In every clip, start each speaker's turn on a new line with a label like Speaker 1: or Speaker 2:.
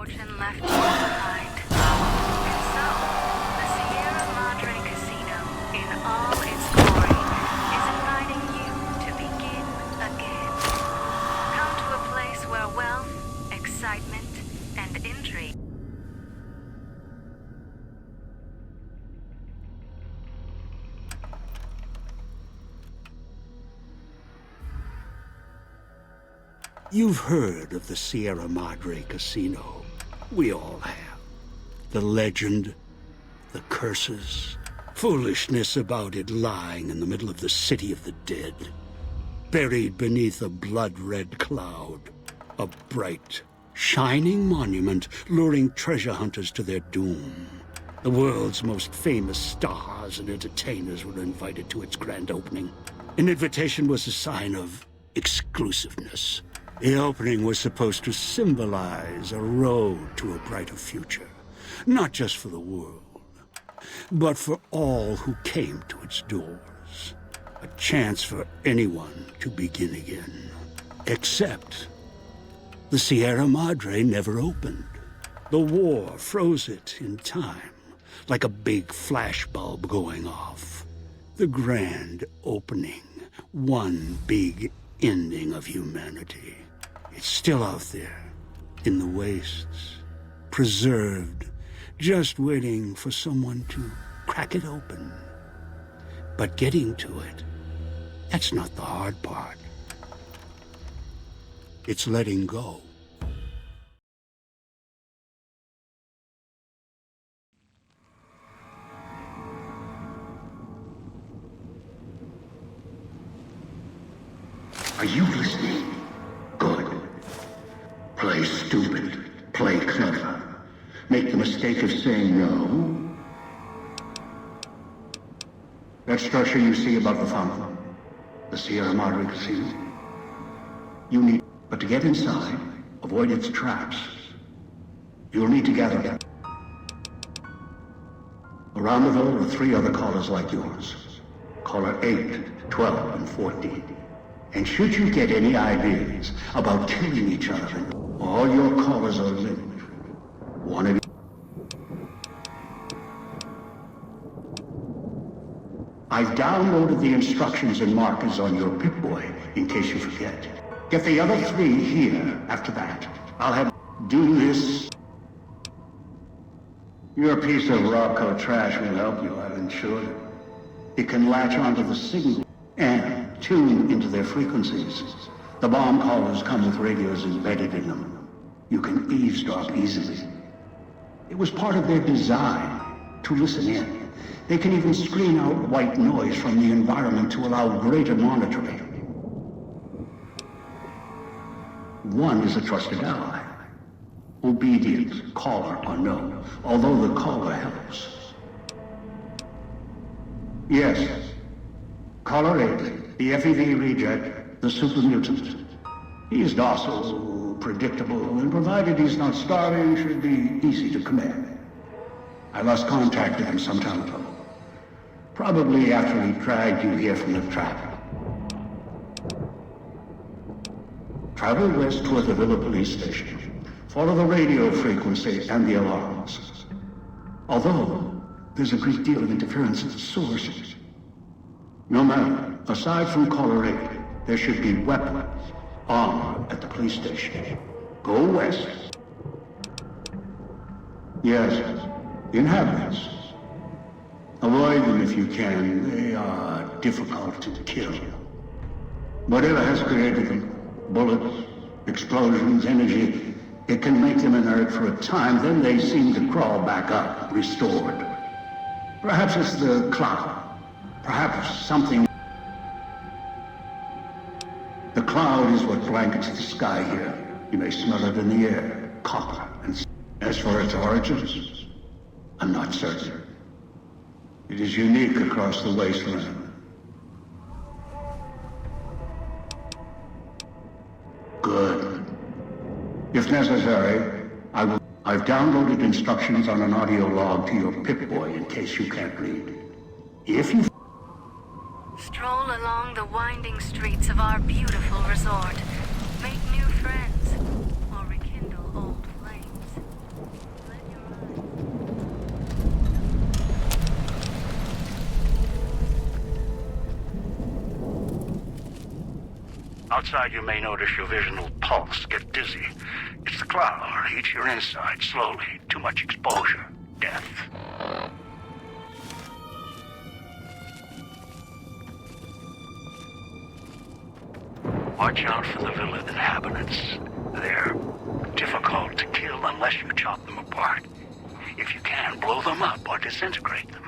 Speaker 1: fortune left you behind. And so, the Sierra Madre Casino, in all its glory, is inviting you to begin again. Come to a place where wealth, excitement, and intrigue.
Speaker 2: You've heard of the Sierra Madre Casino. We all have. The legend, the curses, foolishness about it lying in the middle of the city of the dead, buried beneath a blood-red cloud, a bright, shining monument luring treasure hunters to their doom. The world's most famous stars and entertainers were invited to its grand opening. An invitation was a sign of exclusiveness. The opening was supposed to symbolize a road to a brighter future, not just for the world, but for all who came to its doors. A chance for anyone to begin again. Except the Sierra Madre never opened. The war froze it in time, like a big flashbulb going off. The grand opening, one big ending of humanity. It's still out there, in the wastes, preserved, just waiting for someone to crack it open. But getting to it, that's not the hard part. It's letting go.
Speaker 3: Are you listening? Good. Play stupid. Play clever. Make the mistake of saying no. That structure you see above the fountain, the Sierra Madre Casino, you need, but to get inside, avoid its traps. You'll need to gather them. Around the villa are 3 other callers like yours. Caller 8, 12, and 14. And should you get any ideas about killing each other, all your callers are linked. One of you. I've downloaded the instructions and markers on your Pip-Boy, in case you forget. Get the other 3 here after that. I'll have do this. Your piece of Rocco trash will help you, I've insured it. It can latch onto the signal and tune into their frequencies. The bomb collars come with radios embedded in them. You can eavesdrop easily. It was part of their design to listen in. They can even screen out white noise from the environment to allow greater monitoring. One is a trusted ally. Obedient, caller or no, although the caller helps. Yes. Caller 8, the FEV reject, the super mutant. He's docile, predictable, and provided he's not starving, should be easy to command. I lost contact with him some time ago. Probably after he dragged you here from the trap. Travel west toward the Villa police station. Follow the radio frequency and the alarms. Although, there's a great deal of interference at the source. No matter, aside from caller 8, there should be weapons, armor at the police station. Go west. Yes, inhabitants. Avoid them if you can. They are difficult to kill. Whatever has created them, bullets, explosions, energy, it can make them inert for a time, then they seem to crawl back up, restored. Perhaps it's the cloud. Perhaps something. The cloud is what blankets the sky here. You may smell it in the air, copper. And as for its origins, I'm not certain. It is unique across the wasteland. Good. If necessary, I've downloaded instructions on an audio log to your Pip-Boy in case you can't read. If you
Speaker 1: Stroll along the winding streets of our beautiful resort. Make new friends, or rekindle old flames.
Speaker 2: outside, you may notice your vision will pulse, get dizzy. It's the cloud. Eats your inside slowly. Too much exposure. Death. Watch out for the villa inhabitants. They're difficult to kill unless you chop them apart. If you can, blow them up or disintegrate them.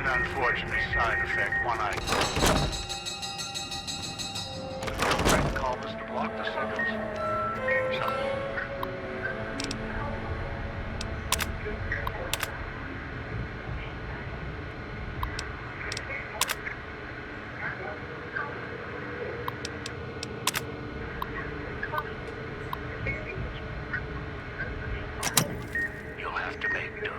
Speaker 3: Unfortunate side effect, one I... Friend called us to block the signals. So... You'll have to make do.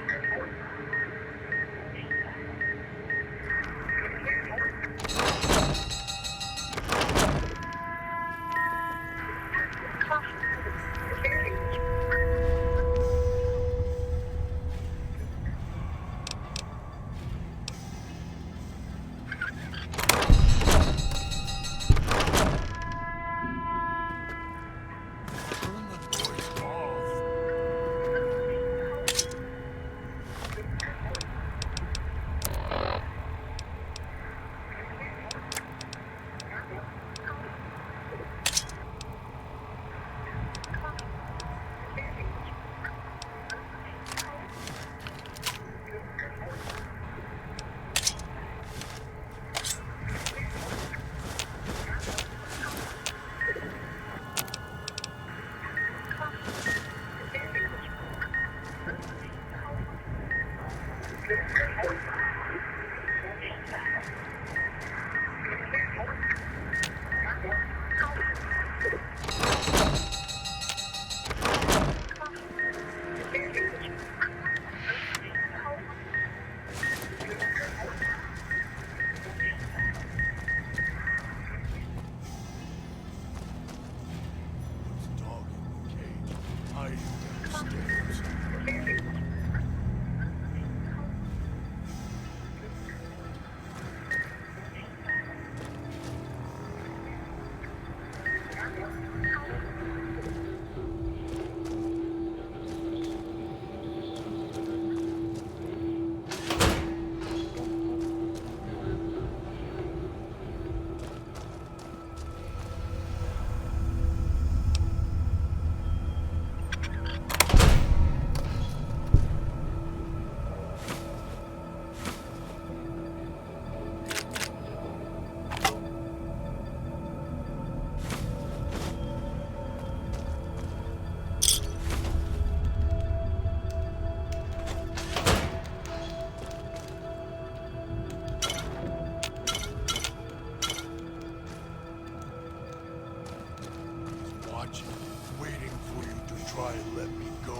Speaker 4: Waiting for you to try and let me go.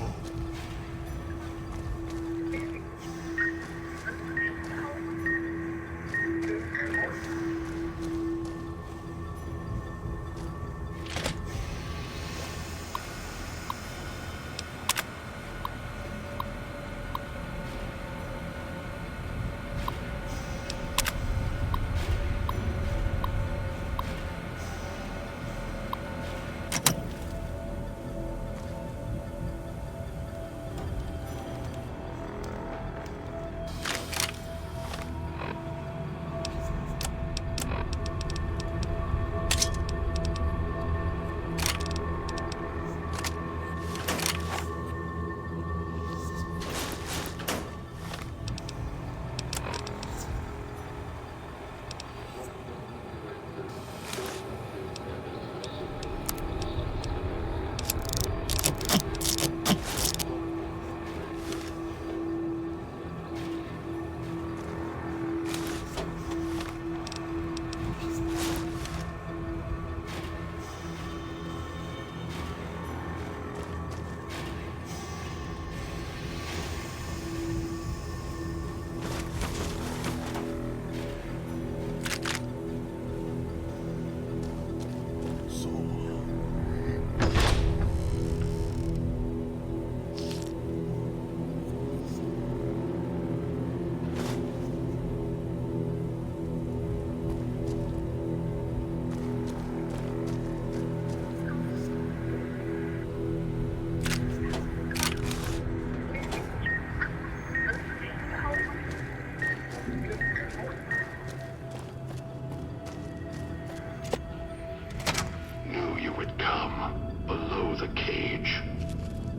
Speaker 5: would come below the cage,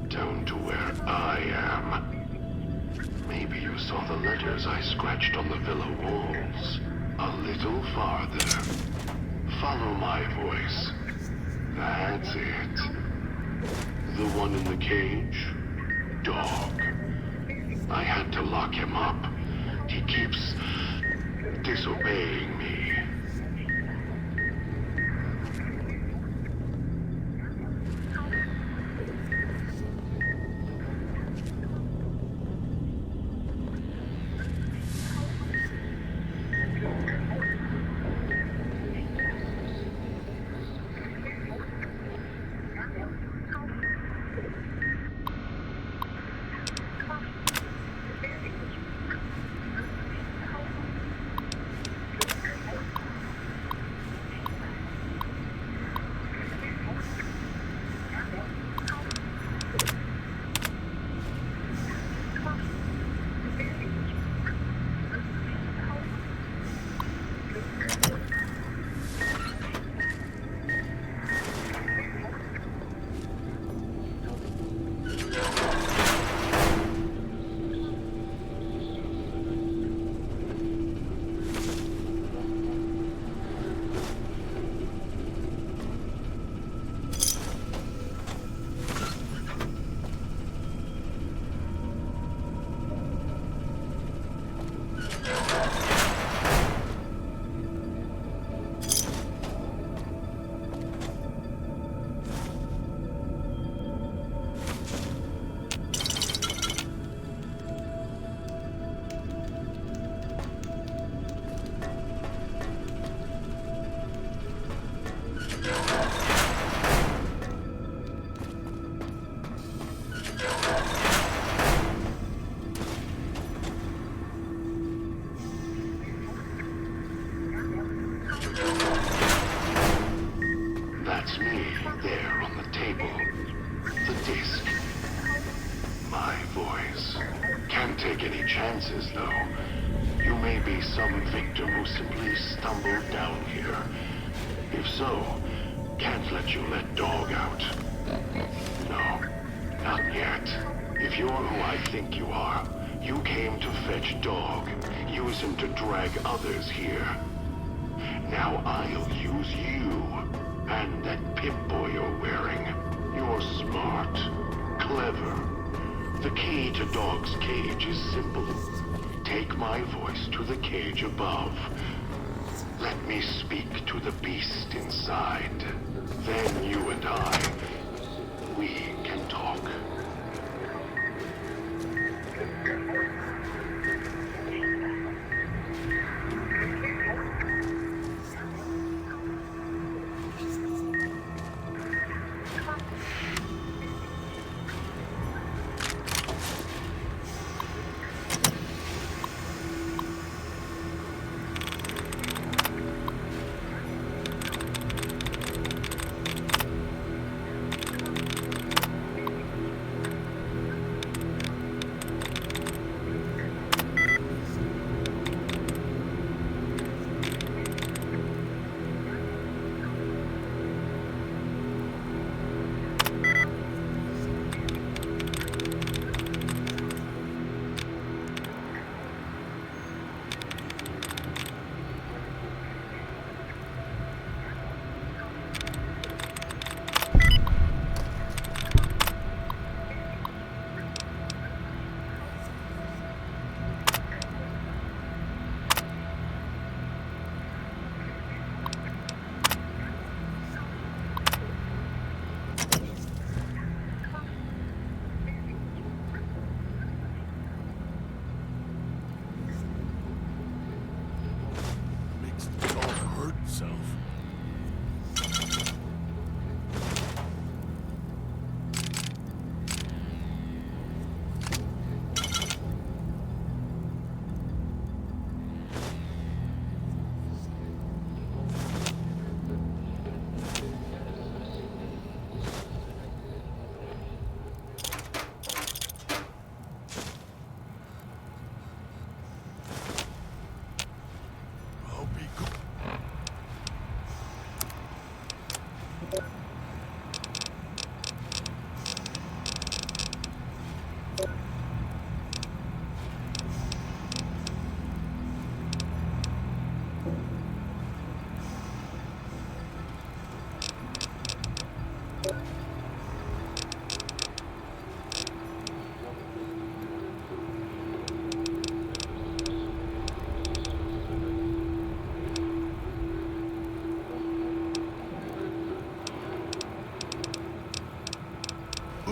Speaker 5: down to where I am. Maybe you saw the letters I scratched on the villa walls. A little farther. Follow my voice. That's it. The one in the cage? Dog. I had to lock him up. He keeps disobeying me. Chances, though. You may be some victim who simply stumbled down here. If so, can't let you let Dog out. No, not yet. If you're who I think you are, you came to fetch Dog, use him to drag others here. Now I'll use you, and that Pip-Boy you're wearing. You're smart, clever. The key to Dog's cage is simple. Take my voice to the cage above. Let me speak to the beast inside. Then you and I, we can talk.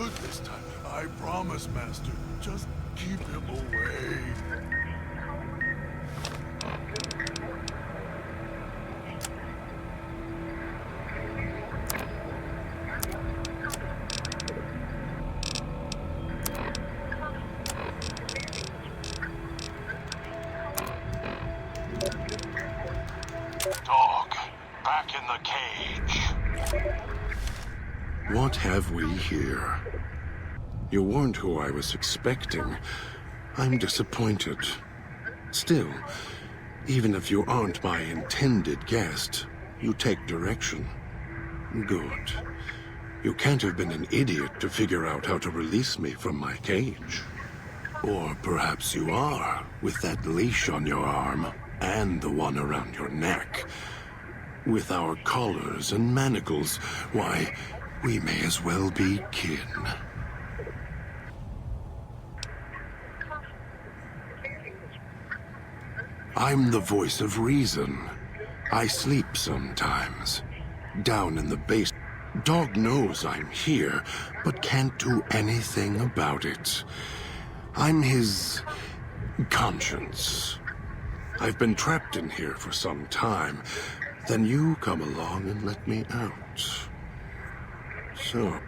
Speaker 4: good this time. I promise, Master. Just keep him away.
Speaker 5: Dog, back in the cage.
Speaker 6: What have we here? You weren't who I was expecting. I'm disappointed. Still, even if you aren't my intended guest, you take direction. Good. You can't have been an idiot to figure out how to release me from my cage. Or perhaps you are, with that leash on your arm, and the one around your neck. With our collars and manacles, why, we may as well be kin. I'm the voice of reason. I sleep sometimes. Down in the base. Dog knows I'm here, but can't do anything about it. I'm his conscience. I've been trapped in here for some time. Then you come along and let me out. So...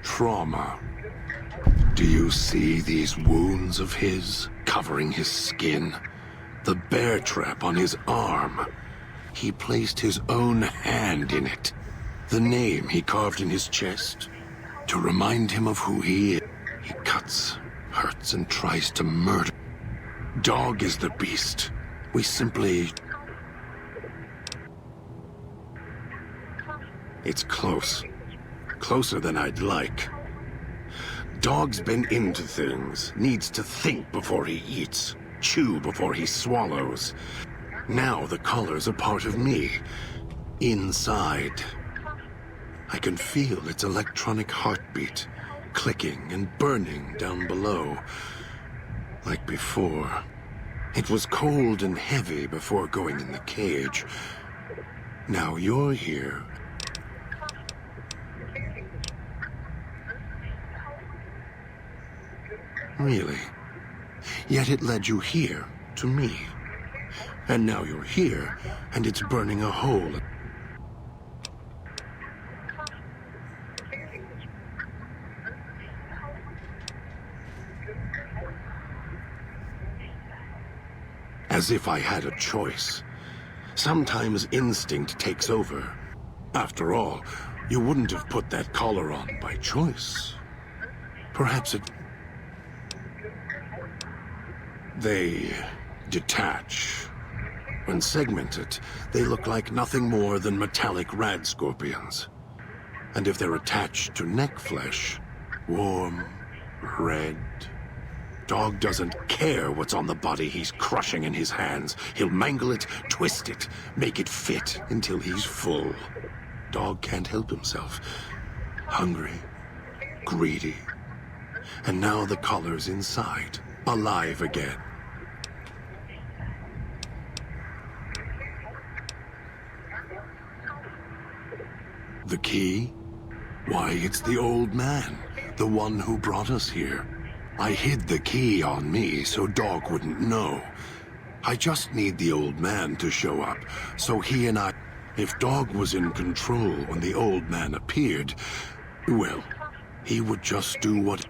Speaker 6: trauma. Do you see these wounds of his covering his skin? The bear trap on his arm. He placed his own hand in it. The name he carved in his chest. To remind him of who he is. He cuts, hurts, and tries to murder. Dog is the beast. We simply... It's close. Closer than I'd like. Dog's been into things. Needs to think before he eats. Chew before he swallows. Now the collar's a part of me. Inside. I can feel its electronic heartbeat. Clicking and burning down below. Like before. It was cold and heavy before going in the cage. Now you're here. Really? Yet it led you here, to me. And now you're here, and it's burning a hole. As if I had a choice. Sometimes instinct takes over. After all, you wouldn't have put that collar on by choice. Perhaps it... They detach. When segmented, they look like nothing more than metallic rad scorpions. And if they're attached to neck flesh, warm, red... Dog doesn't care what's on the body he's crushing in his hands. He'll mangle it, twist it, make it fit until he's full. Dog can't help himself. Hungry, greedy. And now the collar's inside, alive again. The key? Why, it's the old man, the one who brought us here. I hid the key on me so Dog wouldn't know. I just need the old man to show up, so he and I... If Dog was in control when the old man appeared, well, he would just do what...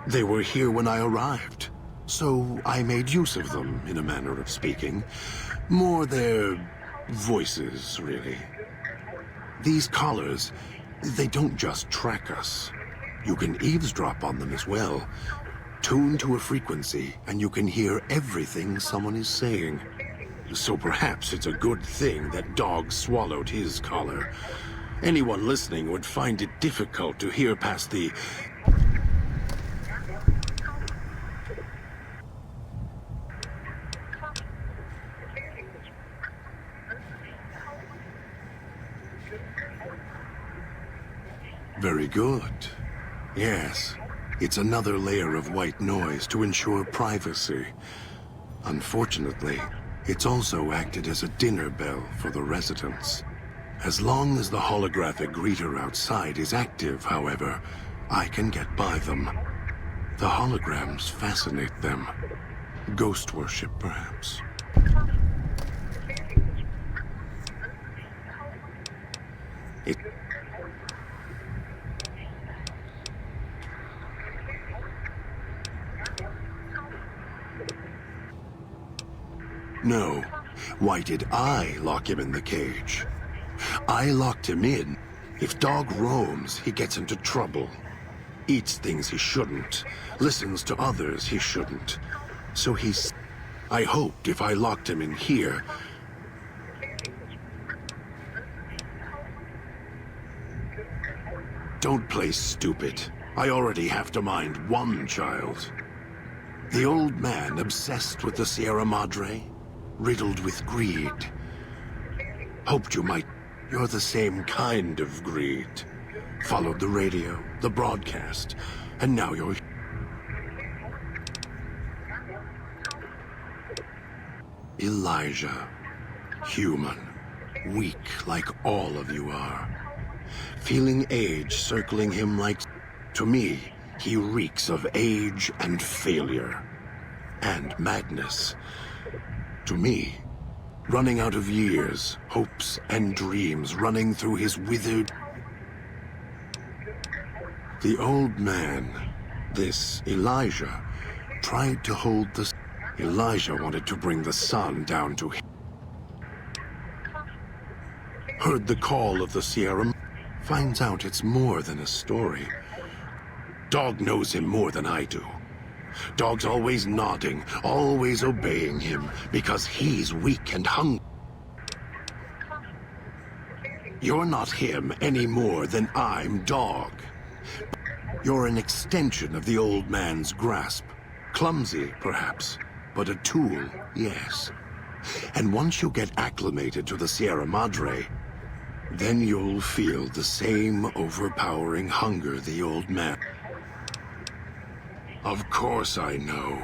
Speaker 6: They were here when I arrived, so I made use of them, in a manner of speaking. More their voices, really. These collars, they don't just track us. You can eavesdrop on them as well. Tune to a frequency, and you can hear everything someone is saying. So perhaps it's a good thing that Dog swallowed his collar. Anyone listening would find it difficult to hear past the... Very good. Yes, it's another layer of white noise to ensure privacy. Unfortunately, it's also acted as a dinner bell for the residents. As long as the holographic greeter outside is active, however, I can get by them. The holograms fascinate them. Ghost worship, perhaps. It... No. Why did I lock him in the cage? I locked him in. If Dog roams, he gets into trouble. Eats things he shouldn't. Listens to others he shouldn't. So he's... I hoped if I locked him in here... Don't play stupid. I already have to mind one child. The old man obsessed with the Sierra Madre, riddled with greed. Hoped you might... You're the same kind of greed. Followed the radio, the broadcast, and now you're... Elijah. Human. Weak like all of you are. Feeling age circling him like... To me, he reeks of age and failure. And madness. To me, running out of years, hopes and dreams running through his withered... The old man, this Elijah, tried to hold the... Elijah wanted to bring the sun down to him. Heard the call of the Sierra... Finds out it's more than a story. Dog knows him more than I do. Dog's always nodding, always obeying him, because he's weak and hungry. You're not him any more than I'm Dog. You're an extension of the old man's grasp. Clumsy, perhaps, but a tool, yes. And once you get acclimated to the Sierra Madre, then you'll feel the same overpowering hunger the old man... Of course I know.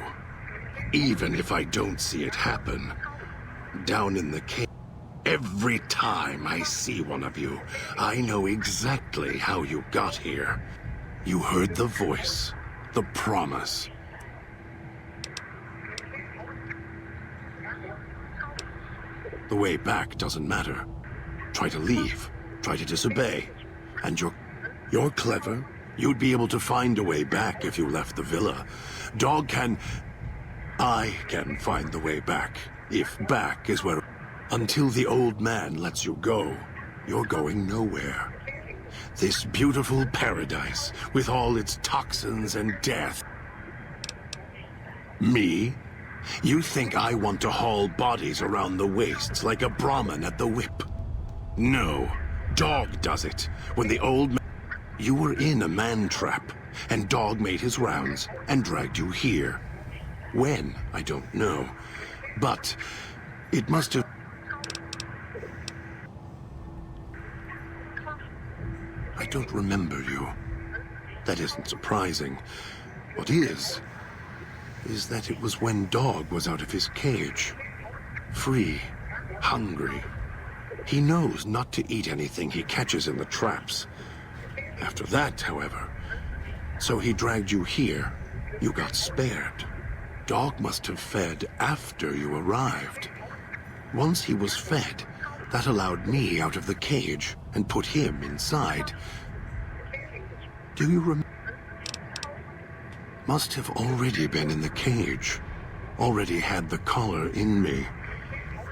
Speaker 6: Even if I don't see it happen. Down in the cave, every time I see one of you, I know exactly how you got here. You heard the voice, the promise. The way back doesn't matter. Try to leave, try to disobey, and you're clever. You'd be able to find a way back if you left the villa. Dog can... I can find the way back, if back is where... Until the old man lets you go, you're going nowhere. This beautiful paradise, with all its toxins and death. Me? You think I want to haul bodies around the wastes like a Brahmin at the whip? No. Dog does it. When the old man... You were in a man trap, and Dog made his rounds and dragged you here. When, I don't know. But it must have... I don't remember you. That isn't surprising. What is that it was when Dog was out of his cage. Free, hungry. He knows not to eat anything he catches in the traps. After that, however, so he dragged you here. You got spared. Dog must have fed after you arrived. Once he was fed, that allowed me out of the cage and put him inside. Do you remember? Must have already been in the cage. Already had the collar in me.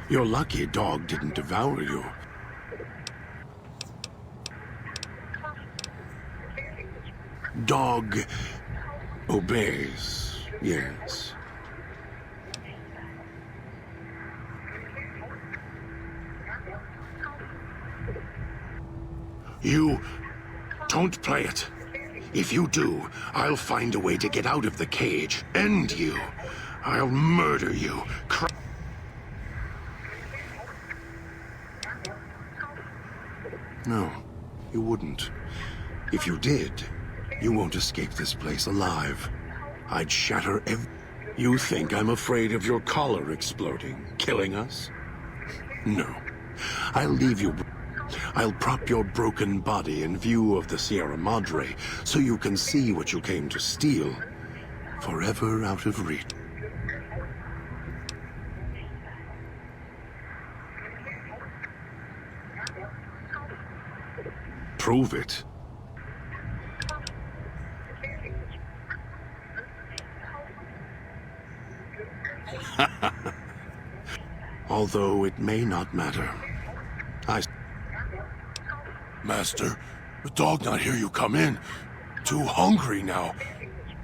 Speaker 6: You're lucky Dog didn't devour you. Dog obeys, yes. You don't play it. If you do, I'll find a way to get out of the cage. End you. I'll murder you. No, you wouldn't. If you did, you won't escape this place alive. I'd shatter You think I'm afraid of your collar exploding, killing us? No. I'll leave you... I'll prop your broken body in view of the Sierra Madre, so you can see what you came to steal. Forever out of reach. Prove it. Although it may not matter.
Speaker 4: Master, the dog not hear you come in. Too hungry now.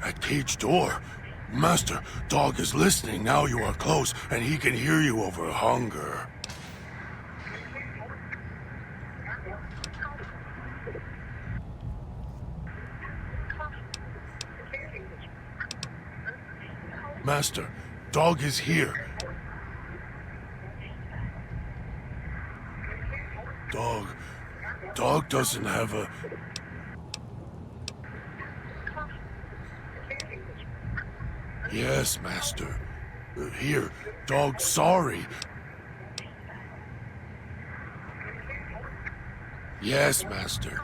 Speaker 4: At cage door. Master, dog is listening now you are close, and he can hear you over hunger. Master, dog is here. Dog doesn't have a... Yes, Master. Here, dog sorry. Yes, Master.